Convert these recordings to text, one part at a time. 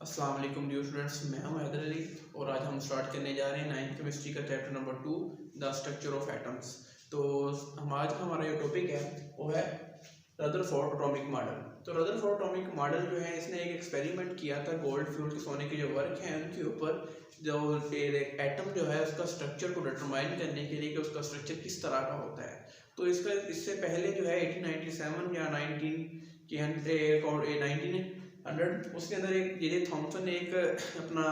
अस्सलाम वालेकुम dear students, मैं हूं हैदर अली और आज हम स्टार्ट करने जा रहे हैं 9th केमिस्ट्री का chapter number 2 the structure of atoms. तो आज का हमारा जो टॉपिक है वो है रदरफोर्ड एटॉमिक मॉडल। तो रदरफोर्ड एटॉमिक मॉडल जो है इसने एक एक्सपेरिमेंट किया था गोल्ड फ्यूल के सोने के जो वर्क हैं उनके ऊपर, जो एटम जो है उसका स्ट्रक्चर को डिटरमाइन करने के लिए कि उसका स्ट्रक्चर किस तरह का होता है। तो इससे पहले जो है 1897 या 1900 उसके अंदर एक जे थॉमसन ने एक अपना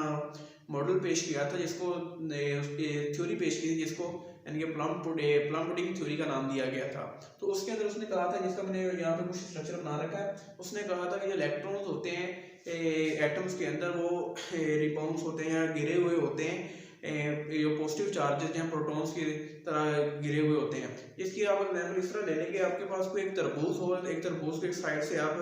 मॉडल पेश किया था जिसको थ्योरी पेश की थी, जिसको यानी कि प्लम पुडिंग थ्योरी का नाम दिया गया था। तो उसके अंदर उसने कहा था, जिसका मैंने यहाँ पे कुछ स्ट्रक्चर बना रखा है, उसने कहा था कि जो इलेक्ट्रॉन्स होते हैं एटम्स के अंदर वो रिबाउंस होते हैं या गिरे हुए होते हैं, जो पॉजिटिव चार्जेस हैं प्रोटॉन्स की तरह गिरे हुए होते हैं। इसकी आप एग्जाम्पल इस तरह ले लेंगे, आपके पास कोई एक तरबूज हो, एक तरबूज को एक साइड से आप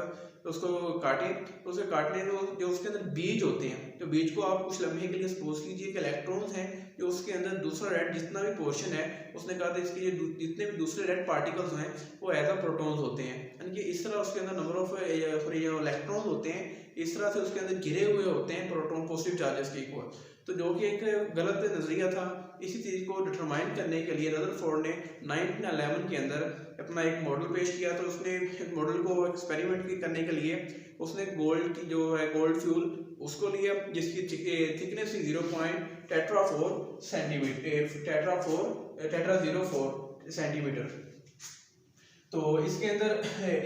उसको काटें, तो उसे काटने जो उसके अंदर बीज होते हैं, तो बीज को आप कुछ लम्हे के लिए सपोज कीजिए कि इलेक्ट्रॉन्स हैं जो उसके अंदर दूसरा रेड जितना भी पोर्शन है, उसने कहा था इसके जितने भी दूसरे रेड पार्टिकल्स हैं वो एज अ प्रोटॉन्स होते हैं, यानी कि इस तरह उसके अंदर नंबर ऑफ इलेक्ट्रॉन्स होते हैं, इस तरह से उसके अंदर गिरे हुए होते हैं प्रोटॉन पॉजिटिव चार्जेस के इक्वल। तो जो कि एक गलत नज़रिया था। इसी चीज़ को डिटरमाइन करने के लिए रदरफोर्ड ने 1911 के अंदर अपना एक मॉडल पेश किया। तो उसने मॉडल को एक्सपेरिमेंट करने के लिए उसने गोल्ड की जो है गोल्ड फ्यूल उसको लिया, जिसकी थिकनेस थी 0.4 सेंटीमीटर। तो इसके अंदर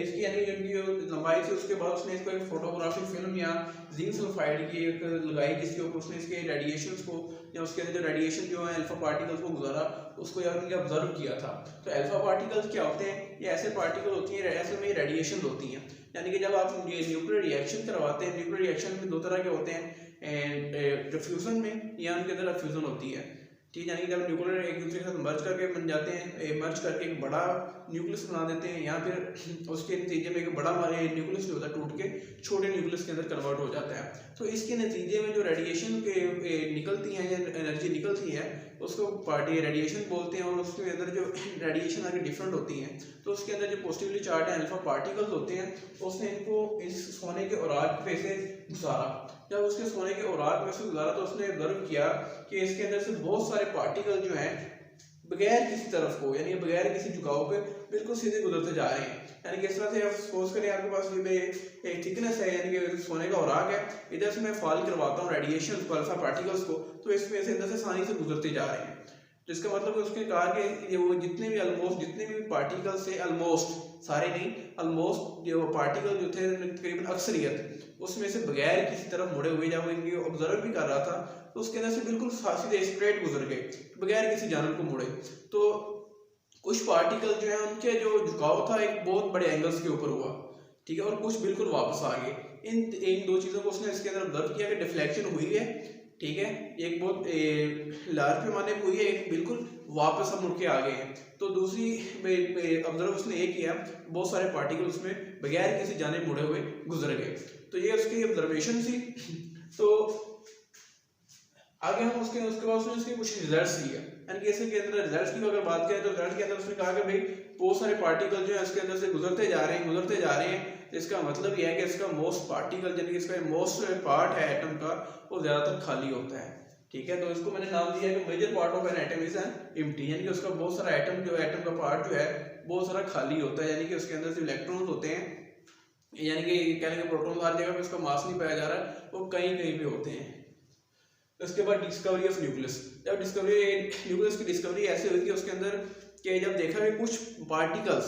इसकी यानी जो लंबाई थी, उसके बाद उसने इसको एक फोटोग्राफिक फिल्म या जिंक सल्फाइड की एक लगाई, जिसके ऊपर उसने इसके रेडिएशंस को या उसके अंदर जो रेडिएशन जो है अल्फा पार्टिकल्स को गुजारा, उसको यानी कि ऑब्जर्व किया था। तो अल्फा पार्टिकल्स क्या होते हैं? ये ऐसे पार्टिकल होती हैं, असल में ये रेडिएशन होती हैं, यानी कि जब आप ये न्यूक्लियर रिएक्शन करवाते हैं, न्यूक्लियर रिएक्शन में दो तरह के होते हैं, डिफ्यूजन में या उनके अंदर फ्यूजन होती है, ठीक है। यानी कि जब न्यूक्लियर एक दूसरे के साथ मर्ज करके बन जाते हैं, मर्ज करके एक बड़ा न्यूक्लियस बना देते हैं, या फिर उसके नतीजे में एक बड़ा न्यूक्लियस जो होता है टूट के छोटे न्यूक्लियस के अंदर कन्वर्ट हो जाता है। तो इसके नतीजे में जो रेडिएशन के निकलती हैं या एनर्जी निकलती है उसको रेडिएशन बोलते हैं, और उसके अंदर जो रेडिएशन आगे डिफरेंट होती हैं, तो उसके अंदर जो पॉजिटिवली चार्ज है अल्फा पार्टिकल्स होते हैं, उसने इनको इस सोने के औराक पे से गुजारा। जब उसके सोने के औराक में से गुजारा तो उसने ऑब्जर्व किया कि इसके अंदर से बहुत सारे पार्टिकल जो हैं बगैर किसी तरफ को, यानी बगैर किसी झुकाव के बिल्कुल सीधे गुजरते जा रहे हैं। यानी कि इस तरह से आप सपोज करें आपके पास ये एक थिकनेस है, यानी कि सोने का औराक है, इधर से मैं फॉल करवाता हूँ रेडिएशन को, अल्फा पार्टिकल्स को, तो इसमें से अंदर से आसानी से गुजरते जा रहे हैं। तो इसका मतलब उसके कहा कि ये वो जितने भी पार्टिकल्स थे, ऑलमोस्ट सारे नहीं, ऑलमोस्ट जो पार्टिकल जो थे तकरीबन अक्सरियत उसमें से बगैर किसी तरफ मुड़े हुए, जब इनकी ऑब्जर्व भी कर रहा था तो उसके अंदर से बिल्कुल सीधे स्ट्रेट गुजर गए बगैर किसी जानब को मुड़े। तो कुछ पार्टिकल जो है उनके जो झुकाव था एक बहुत बड़े एंगल्स के ऊपर हुआ, ठीक है, और कुछ बिल्कुल वापस आ गए। इन दो चीज़ों को उसने इसके अंदर ऑब्जर्व किया कि डिफ्लेक्शन हुई है, ठीक है, एक बहुत लार्ज पैमाने पर हुई है, एक बिल्कुल वापस हम मुड़ के आ गए हैं। तो दूसरी ऑब्जर्व उसने ये किया, बहुत सारे पार्टिकल उसमें बगैर किसी जानिब मुड़े हुए गुजर गए। तो ये उसकी ऑब्जर्वेशन थी। तो आगे हम उसके बाद उसने उसके कुछ रिजल्ट्स दिए, यानी कि इसके अंदर रिजल्ट्स की अगर बात करें तो रिजल्ट के अंदर उसने कहा कि भाई बहुत सारे पार्टिकल जो है इसके अंदर से गुजरते जा रहे हैं। इसका मतलब यह है कि इसका मोस्ट पार्टिकल यानी कि इसका मोस्ट पार्ट है एटम का वो ज़्यादातर खाली होता है, ठीक है। तो इसको मैंने नाम दिया कि major part of an atom is an empty, यानी कि उसका बहुत सारा एटम का पार्ट जो है बहुत सारा खाली होता है, यानी कि उसके अंदर सिर्फ इलेक्ट्रॉन्स होते हैं, यानी कि कहने के प्रोटॉन हर जगह पे उसका मास नहीं पाया जा रहा है, वो कहीं पे होते हैं। उसके बाद डिस्कवरी ऑफ न्यूक्लियस, जब न्यूक्लियस की डिस्कवरी ऐसे हुई कि उसके अंदर कि जब देखा कि कुछ पार्टिकल्स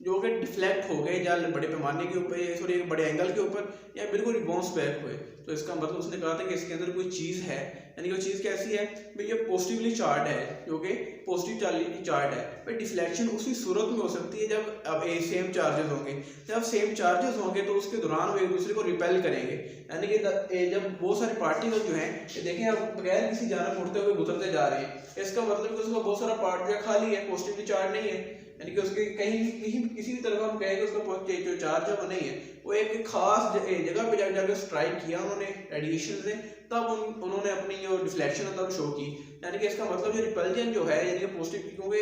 जो कि डिफ्लेक्ट हो गए या बड़े पैमाने के ऊपर, सॉरी बड़े एंगल के ऊपर, या बिल्कुल बाउंस बैक हुए, तो इसका मतलब उसने कहा था कि इसके अंदर कोई चीज़ है, यानी कि वो चीज़ कैसी है भाई, ये पॉजिटिवली चार्ज है, जो कि पॉजिटिव चार्ज है भाई। डिफ्लेक्शन उसी सूरत में हो सकती है जब अब सेम चार्जेस होंगे, जब सेम चार्जेस होंगे तो उसके दौरान वो एक दूसरे को रिपेल करेंगे, यानी कि जब बहुत सारे पार्टिकल जो हैं देखें अब बगैर किसी जानब मुड़ते हुए गुजरते जा रहे हैं, इसका मतलब कि उसका बहुत सारा पार्ट जो है खाली है, पॉजिटिवली चार्ज नहीं है, यानी कि उसके कहीं किसी भी तरह हम कहेंगे उसका जो चार्ज है वो नहीं है, वो एक खास जगह पे जाकर स्ट्राइक किया उन्होंने रेडिएशन से, तब उन्होंने अपनी जो डिफ्लेक्शन तब शो की। यानी कि इसका मतलब जो रिपल्जन जो है यानी कि पॉजिटिव, क्योंकि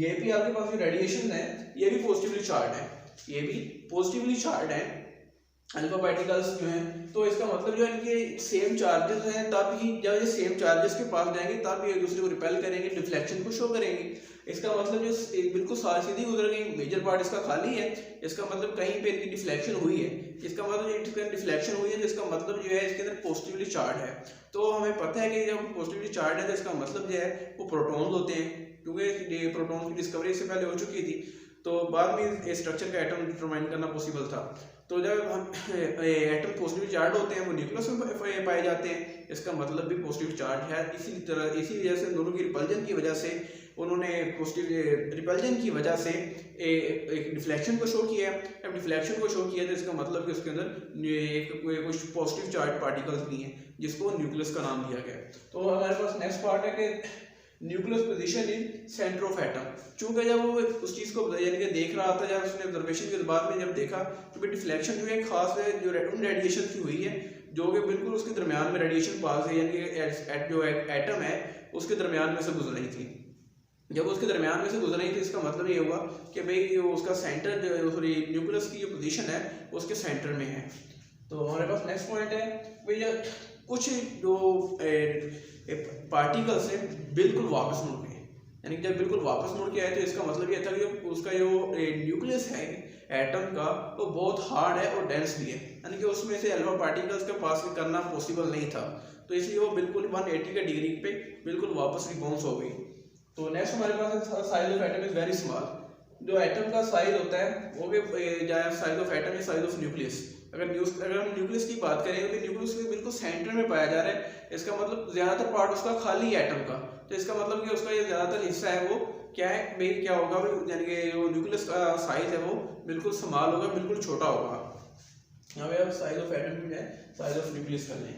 ये भी आपके पास जो रेडिएशन है ये भी पॉजिटिवली चार्ज है, ये भी पॉजिटिवली चार्ज है, अल्फा पार्टिकल्स जो हैं, तो इसका मतलब जो है इनके सेम चार्जेस हैं, तब ही जब ये सेम चार्जेस के पास जाएंगे तब ये एक दूसरे को रिपेल करेंगे, डिफ्लेक्शन को शो करेंगे। इसका मतलब जो बिल्कुल सीधी गुजर गई, मेजर पार्ट इसका खाली है, इसका मतलब कहीं पे इनकी डिफ्लेक्शन हुई है। इसका मतलब इसका डिफ्लेक्शन हुई है, जिसका मतलब जो है इसके अंदर पॉजिटिवली चार्ज है। तो हमें पता है कि जब पॉजिटिवली चार्ज है तो इसका मतलब जो है वो प्रोटॉन्स होते हैं, क्योंकि प्रोटॉन की डिस्कवरी इससे पहले हो चुकी थी, तो बाद में स्ट्रक्चर का एटम डिटरमाइन करना पॉसिबल था। तो जब हम एटम पॉजिटिव चार्ज होते हैं वो न्यूक्लियस में पाए जाते हैं, इसका मतलब भी पॉजिटिव चार्ज है। इसी वजह से दोनों की रिपल्जन की वजह से उन्होंने पॉजिटिव रिपल्जन की वजह से एक डिफ्लेक्शन को शो किया है। अब डिफ्लेक्शन को शो किया तो इसका मतलब कि उसके अंदर कुछ पॉजिटिव चार्ज पार्टिकल्स भी हैं, जिसको न्यूक्लियस का नाम दिया गया। तो हमारे पास नेक्स्ट पार्ट है कि nucleus position in centre of atom. चूंकि जब वो उस चीज़ को यानी कि देख रहा था, जब उसने ऑब्जर्वेशन के बाद में जब देखा तो डिफ्लेक्शन जो है खास है जो उन रेडिएशन की हुई है जो कि बिल्कुल उसके दरमियान में रेडिएशन पास है, यानी कि जो एटम है उसके दरमियान में से गुजर रही थी। जब उसके दरमियान में से गुजर रही थी इसका मतलब ये हुआ कि भाई उसका सेंटर जो सॉरी न्यूक्लियस की जो पोजीशन है उसके सेंटर में है। तो हमारे पास नेक्स्ट पॉइंट है भाई कुछ जो पार्टिकल्स है बिल्कुल वापस मुड़ गए, यानी कि जब बिल्कुल वापस मुड़ के आए तो इसका मतलब ये था कि उसका जो न्यूक्लियस है एटम का वो बहुत हार्ड है और डेंस भी है, यानी कि उसमें से अल्फा पार्टिकल्स का पास करना पॉसिबल नहीं था, तो इसलिए वो बिल्कुल 180 के डिग्री पे बिल्कुल वापस रिबाउंस हो गई। तो नेक्स्ट हमारे पास size of atom is very small. जो एटम का साइज होता है वो भी साइज ऑफ एटम या साइज ऑफ न्यूक्लियस। अगर हम न्यूक्लियस की बात करें तो न्यूक्लियस के बिल्कुल सेंटर में पाया जा रहा है, इसका मतलब ज्यादातर पार्ट उसका खाली है एटम का, तो इसका मतलब कि उसका ये ज्यादातर हिस्सा है वो क्या है भाई क्या होगा, यानी कि जो न्यूक्लियस का साइज है वो बिल्कुल स्मॉल होगा, बिल्कुल छोटा होगा। यहाँ पे आप साइज ऑफ एटम में साइज ऑफ न्यूक्लियस कर लें,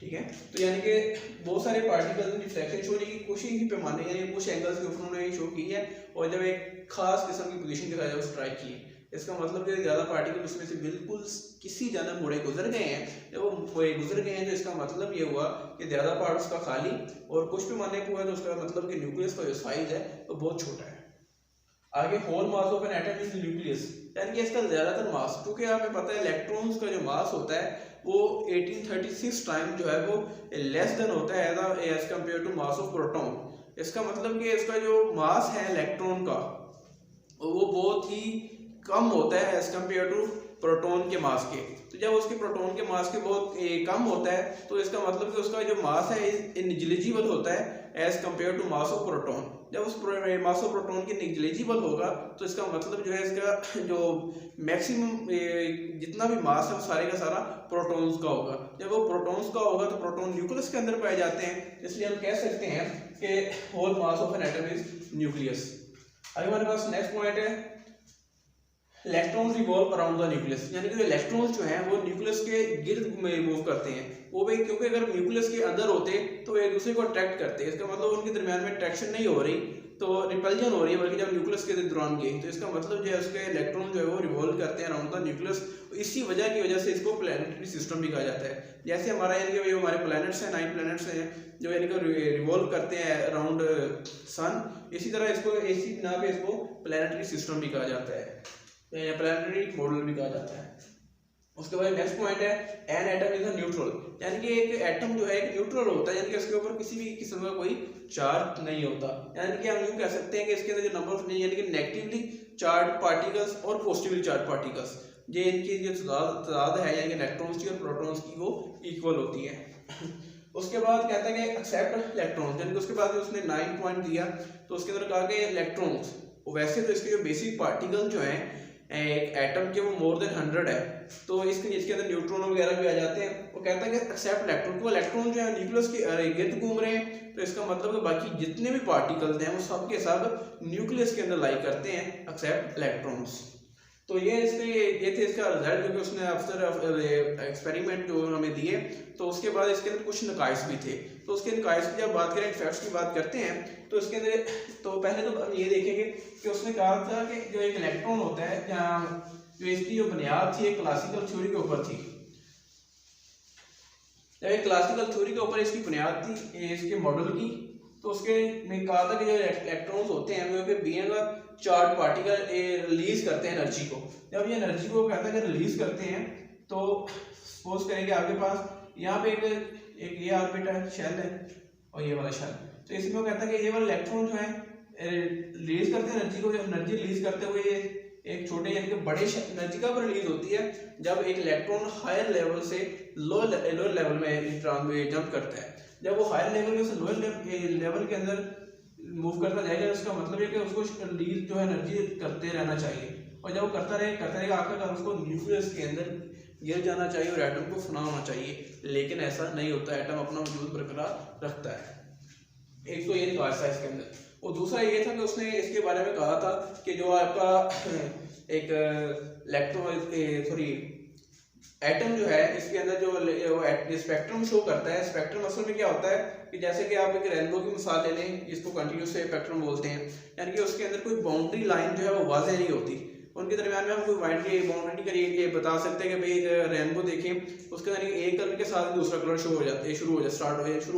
ठीक है। तो यानी कि बहुत सारे पार्टिकल्स में डिफ्लेक्शन शो होने की कोशिश ही पैमाने यानी कुछ एंगल्स के ऊपर उन्होंने शो की है, और जब एक खास किस्म की पोजीशन के साथ जब स्ट्राइक की है, इसका मतलब कि ज़्यादा पार्टिकल उसमें से बिल्कुल किसी जानब मुड़े गुजर गए हैं। जब वो गुजर गए हैं तो इसका मतलब ये हुआ कि ज़्यादा पार्ट उसका खाली और कुछ पैमाने पर हुआ, तो उसका मतलब कि न्यूक्लियस का जो साइज है वो बहुत छोटा है। आगे whole mass of an atom is nucleus, यानी कि इसका ज्यादातर मास, क्योंकि हमें पता है इलेक्ट्रॉन्स का जो मास होता है वो 1836 टाइम जो है वो लेस देन होता है as compare to mass of proton. इसका मतलब कि इसका जो मास है इलेक्ट्रॉन का वो बहुत ही कम होता है एज कंपेयर टू प्रोटॉन के मास के। तो जब उसके प्रोटॉन के मास के बहुत कम होता है तो इसका मतलब कि उसका जो मास है निग्लिजिबल होता है as compare to mass of proton. जब उस मास ऑफ प्रोटॉन की निग्लिजिबल होगा तो इसका मतलब जो है इसका जो मैक्सिमम जितना भी मास है वो सारे का सारा प्रोटॉन्स का होगा। जब वो प्रोटॉन्स का होगा तो प्रोटॉन न्यूक्लियस के अंदर पाए जाते हैं, इसलिए हम कह सकते हैं कि whole mass of an atom is nucleus. अभी हमारे पास नेक्स्ट पॉइंट है electrons revolve around the nucleus, यानी कि इलेक्ट्रॉन्स जो हैं वो न्यूक्लियस के गिर्द में मूव करते हैं। वो भाई क्योंकि अगर न्यूक्लियस के अंदर होते तो एक दूसरे को अट्रैक्ट करते, इसका मतलब उनके दरमियान में अट्रैक्शन नहीं हो रही तो रिपल्जन हो रही है, बल्कि जब न्यूक्लियस के दौरान गई तो इसका मतलब जो है उसके इलेक्ट्रॉन जो है वो रिवॉल्व करते हैं अराउंड द न्यूक्लियस। इसी वजह की वजह से इसको प्लैनेटरी सिस्टम भी कहा जाता है। जैसे हमारा यानी कि जो हमारे प्लैनेट्स हैं 9 प्लैनेट्स हैं जो यानी कि रिवॉल्व करते हैं अराउंड सन, इसी तरह इसको इसी बिना पे इसको प्लैनेटरी सिस्टम भी कहा जाता है या प्लैनेटरी मॉडल भी कहा जाता है। उसके बाद नेक्स्ट पॉइंट है N atom is a neutral, यानी कि एक एटम जो है एक न्यूट्रल होता है, यानी कि उसके ऊपर किसी भी किस्म का कोई चार्ज नहीं होता। यानी कि हम यूँ कह सकते हैं कि इसके अंदर जो नंबर ऑफ यानी कि नेगेटिवली चार्ज पार्टिकल्स और पॉजिटिवली चार्ज पार्टिकल्स ये इनकी जो तादाद है यानी कि इलेक्ट्रॉन्स की और प्रोटॉन्स की वो इक्वल होती है। उसके बाद कहता है कि एक्सेप्ट इलेक्ट्रॉन्स, यानी कि उसके बाद उसने 9 पॉइंट दिया तो उसके अंदर कहा कि इलेक्ट्रॉन्स वैसे तो इसके जो बेसिक पार्टिकल जो हैं एक एटम के वो मोर देन 100 है, तो इसके अंदर न्यूट्रॉन वगैरह भी आ जाते हैं। वो कहता है कि एक्सेप्ट इलेक्ट्रॉन, को इलेक्ट्रॉन जो है न्यूक्लियस के गिर्द घूम रहे हैं, तो इसका मतलब कि बाकी जितने भी पार्टिकल्स हैं वो सब के सब न्यूक्लियस के अंदर लाई करते हैं एक्सेप्ट इलेक्ट्रॉन्स। तो ये थे इसका रिजल्ट जो कि उसने आफ्टर एक्सपेरिमेंट जो हमें दिए। तो उसके बाद इसके अंदर कुछ नकाइस भी थे, तो उसके नकाइस की जब बात करें फैक्ट्स की बात करते हैं तो इसके अंदर तो पहले तो हम ये देखेंगे कि उसने कहा था कि जो एक इलेक्ट्रॉन होता है जो इसकी जो बुनियाद थी एक क्लासिकल थ्योरी के ऊपर थी। जब एक क्लासिकल थ्योरी के ऊपर इसकी बुनियाद थी इसके मॉडल की, तो उसके में कहा था कि जो इलेक्ट्रॉन्स होते हैं वो बीइंग चार्ज पार्टिकल रिलीज करते हैं एनर्जी को। जब ये एनर्जी को कहता है कि रिलीज करते हैं तो सपोज करेंगे आपके पास यहाँ पे एक ये ऑर्बिट है, शेल है और ये वाला शेल। तो इसमें वो कहता है कि ये वाला इलेक्ट्रॉन जो है रिलीज करते हैं एनर्जी को। जब एनर्जी रिलीज करते हुए ये एक छोटे यानी कि बड़े एनर्जी कब रिलीज होती है, जब एक इलेक्ट्रॉन हायर लेवल से लोअर लेवल में जंप करता है। जब वो हायर लेवल में से लोअर लेवल के अंदर मूव करता जाएगा, उसका मतलब है कि उसको रिलीज जो है एनर्जी करते रहना चाहिए, और जब वो करता रहेगा आखिरकार उसको न्यूक्लियस के अंदर गिर जाना चाहिए और एटम को फना होना चाहिए। लेकिन ऐसा नहीं होता, एटम अपना वजूद बरकरार रखता है। एक तो ये खास था इसके अंदर, और दूसरा ये था कि उसने इसके बारे में कहा था कि जो आपका एक एटम जो है इसके अंदर जो स्पेक्ट्रम शो करता है। स्पेक्ट्रम असल में क्या होता है कि जैसे कि आप एक रेनबो की मिसाल ले लें, जिसको कंटिन्यूस स्पेक्ट्रम बोलते हैं, यानी कि उसके अंदर कोई बाउंड्री लाइन जो है वो वाज़ेह नहीं होती। उनके दरमियान में हम कोई बाउंड्री नहीं बता सकते कि भाई एक रेनबो देखें उसके अंदर एक कलर के साथ दूसरा कलर शुरू हो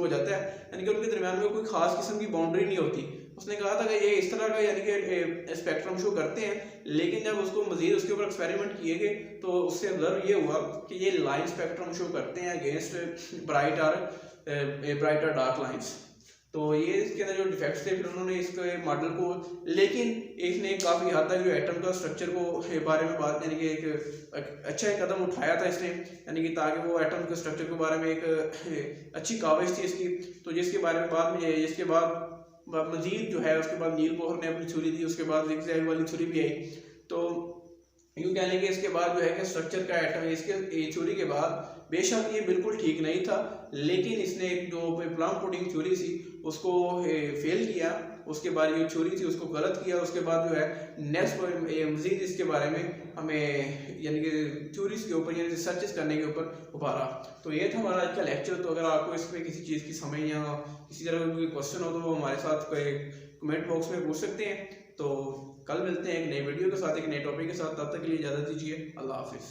जाता है, यानी कि उनके दरमियान में कोई खास किस्म की बाउंड्री नहीं होती। उसने कहा था कि ये इस तरह का यानी कि स्पेक्ट्रम शो करते हैं, लेकिन जब उसको मजीद उसके ऊपर एक्सपेरिमेंट किए गए तो उससे ऑब्जर्व ये हुआ कि ये लाइन स्पेक्ट्रम शो करते हैं अगेंस्ट ब्राइट और डार्क लाइंस। तो ये इसके अंदर जो डिफेक्ट्स थे, फिर उन्होंने इसके मॉडल को, लेकिन इसने काफ़ी हद तक जो एटम का स्ट्रक्चर को बारे में बात, यानी कि एक अच्छा कदम उठाया था इसने, यानी कि ताकि वो एटम के स्ट्रक्चर के बारे में एक अच्छी काविश थी इसकी। तो जिसके बारे में इसके बाद मजीद जो है उसके बाद नील बोहर ने अपनी थ्योरी दी, उसके बाद जिगजैग वाली थ्योरी भी आई। तो यूँ कह लेंगे इसके बाद जो है कि स्ट्रक्चर का एटम इसके थ्योरी के बाद बेशक ये बिल्कुल ठीक नहीं था, लेकिन इसने जो प्लम पुडिंग थ्योरी थी उसको फेल किया, उसके बाद जो थ्योरी थी उसको गलत किया। उसके बाद जो है नेक्स्ट मजीद इसके बारे में हमें यानी कि थ्योरीज के ऊपर यानी रिसर्च करने के ऊपर उभारा। तो ये था हमारा आज का लेक्चर। तो अगर आपको इसमें किसी चीज़ की समझ या किसी तरह का कोई क्वेश्चन हो तो वो हमारे साथ कमेंट बॉक्स में पूछ सकते हैं। तो कल मिलते हैं एक नई वीडियो के साथ, एक नए टॉपिक के साथ। तब तक के लिए इजाज़त दीजिए। अल्लाह हाफिज़।